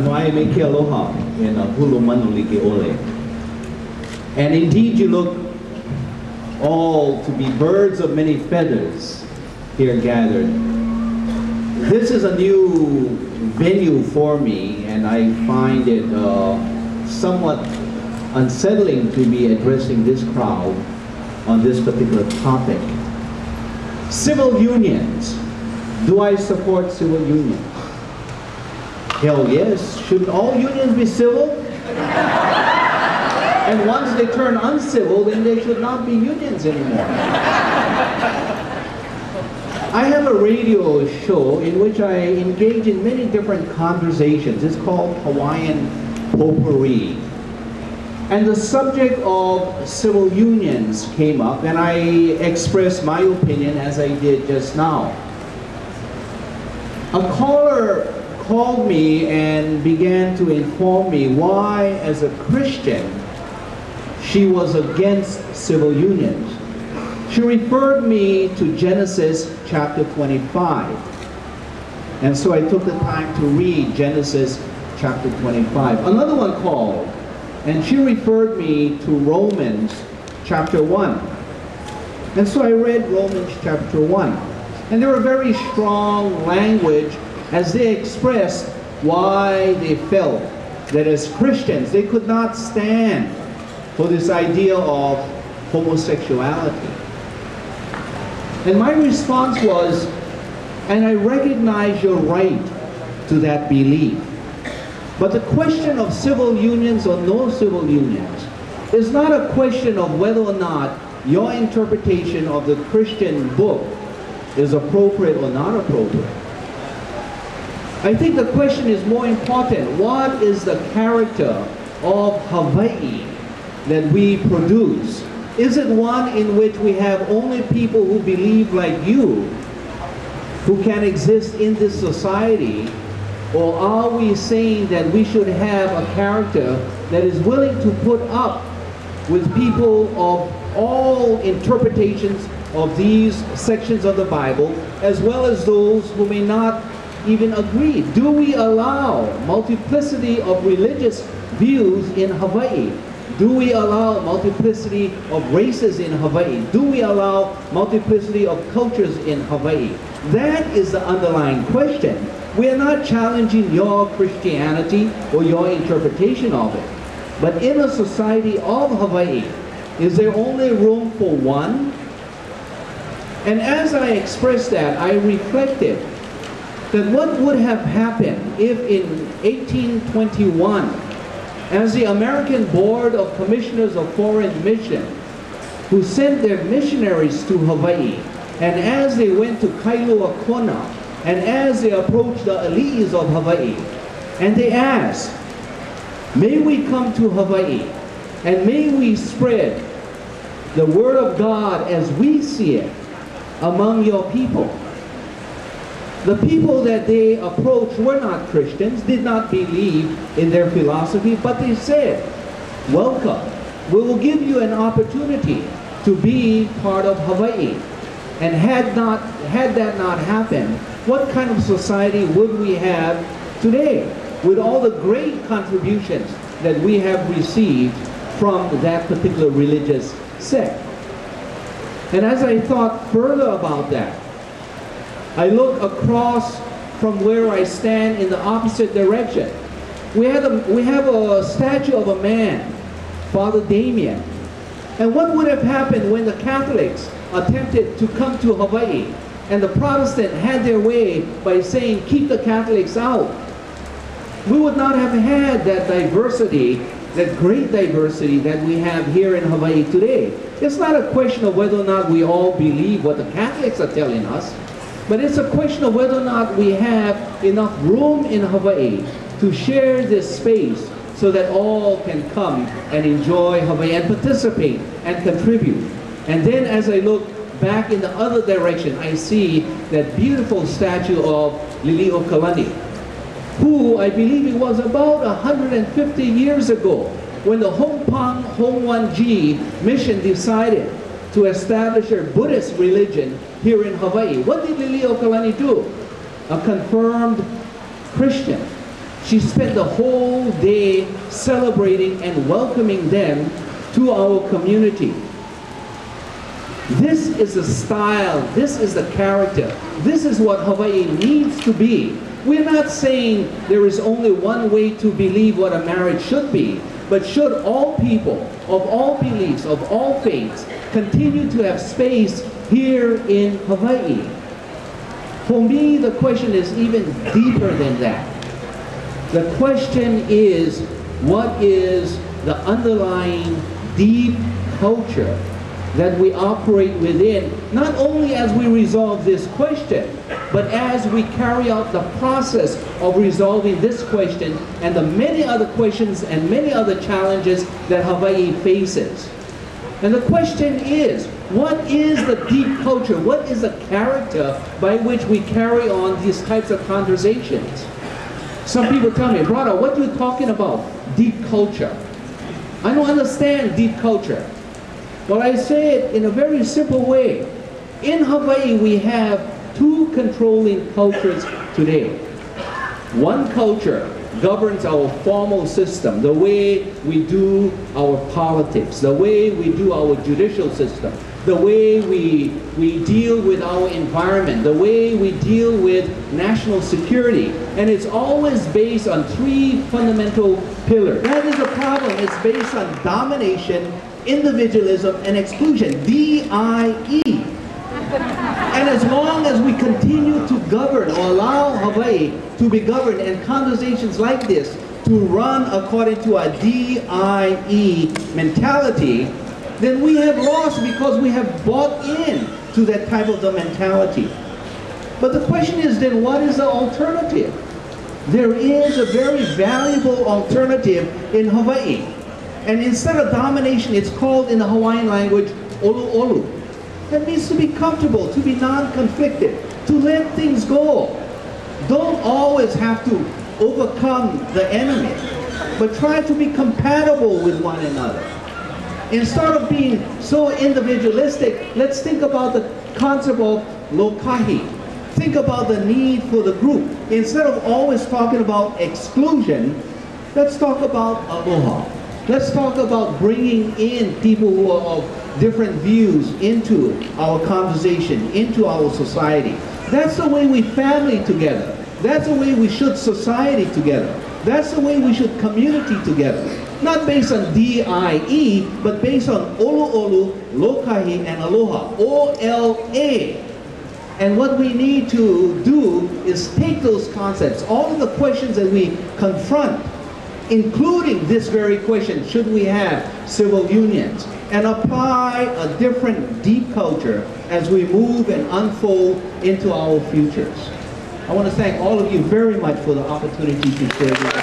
Anwai me ke aloha in hulu manuli ke ole. And indeed you look all to be birds of many feathers here gathered. This is a new venue for me, and I find it somewhat unsettling to be addressing this crowd on this particular topic. Civil unions. Do I support civil unions? Hell yes. Shouldn't all unions be civil? And once they turn uncivil, then they should not be unions anymore. I have a radio show in which I engage in many different conversations. It's called Hawaiian Potpourri. And the subject of civil unions came up, and I expressed my opinion as I did just now. A caller called me and began to inform me why, as a Christian, she was against civil unions. She referred me to Genesis chapter 25. And so I took the time to read Genesis chapter 25. Another one called, and she referred me to Romans chapter 1. And so I read Romans chapter 1. And there were very strong language as they expressed why they felt that as Christians they could not stand for this idea of homosexuality. And my response was, and I recognize your right to that belief. But the question of civil unions or no civil unions is not a question of whether or not your interpretation of the Christian book is appropriate or not appropriate. I think the question is more important. What is the character of Hawaii that we produce? Is it one in which we have only people who believe like you, who can exist in this society? Or are we saying that we should have a character that is willing to put up with people of all interpretations of these sections of the Bible, as well as those who may not even agree? Do we allow multiplicity of religious views in Hawaii? Do we allow multiplicity of races in Hawaii? Do we allow multiplicity of cultures in Hawaii? That is the underlying question. We are not challenging your Christianity or your interpretation of it. But in a society of Hawaii, is there only room for one? And as I expressed that, I reflected that what would have happened if in 1821, as the American Board of Commissioners of Foreign Mission, who sent their missionaries to Hawaii, and as they went to Kailua Kona, and as they approached the elites of Hawaii, and they asked, may we come to Hawaii, and may we spread the word of God as we see it among your people. The people that they approached were not Christians, did not believe in their philosophy, but they said, welcome, we will give you an opportunity to be part of Hawaii. And had that not happened, what kind of society would we have today with all the great contributions that we have received from that particular religious sect? And as I thought further about that, I look across from where I stand in the opposite direction. We have a statue of a man, Father Damien. And what would have happened when the Catholics attempted to come to Hawaii and the Protestants had their way by saying, keep the Catholics out? We would not have had that diversity, that great diversity that we have here in Hawaii today. It's not a question of whether or not we all believe what the Catholics are telling us, but it's a question of whether or not we have enough room in Hawaii to share this space so that all can come and enjoy Hawaii and participate and contribute. And then as I look back in the other direction, I see that beautiful statue of Liliuokalani, who I believe it was about 150 years ago when the Hongpang Hongwanji mission decided to establish a Buddhist religion here in Hawaii. What did Liliuokalani do? A confirmed Christian. She spent the whole day celebrating and welcoming them to our community. This is the style, this is the character, this is what Hawaii needs to be. We're not saying there is only one way to believe what a marriage should be, but should all people of all beliefs, of all faiths, continue to have space here in Hawaii? For me, the question is even deeper than that. The question is, what is the underlying deep culture that we operate within, not only as we resolve this question, but as we carry out the process of resolving this question and the many other questions and many other challenges that Hawaii faces. And the question is, what is the deep culture? What is the character by which we carry on these types of conversations? Some people tell me, brother, what are you talking about? Deep culture. I don't understand deep culture. Well, I say it in a very simple way. In Hawaii, we have two controlling cultures today. One culture governs our formal system, the way we do our politics, the way we do our judicial system, the way we deal with our environment, the way we deal with national security. And it's always based on three fundamental pillars. That is the problem. It's based on domination, individualism, and exclusion, D-I-E. And as long as we continue to govern or allow Hawaii to be governed and conversations like this to run according to a D-I-E mentality, then we have lost because we have bought in to that type of the mentality. But the question is then, what is the alternative? There is a very valuable alternative in Hawaii. And instead of domination, it's called in the Hawaiian language, olu olu. That means to be comfortable, to be non-conflicted, to let things go. Don't always have to overcome the enemy, but try to be compatible with one another. Instead of being so individualistic, let's think about the concept of lokahi. Think about the need for the group. Instead of always talking about exclusion, let's talk about aloha. Let's talk about bringing in people who are of different views into our conversation, into our society. That's the way we family together. That's the way we should society together. That's the way we should community together. Not based on D-I-E, but based on olu olu, lokahi, and aloha, O-L-A. And what we need to do is take those concepts, all of the questions that we confront, including this very question, should we have civil unions, and apply a different deep culture as we move and unfold into our futures. I want to thank all of you very much for the opportunity to share this.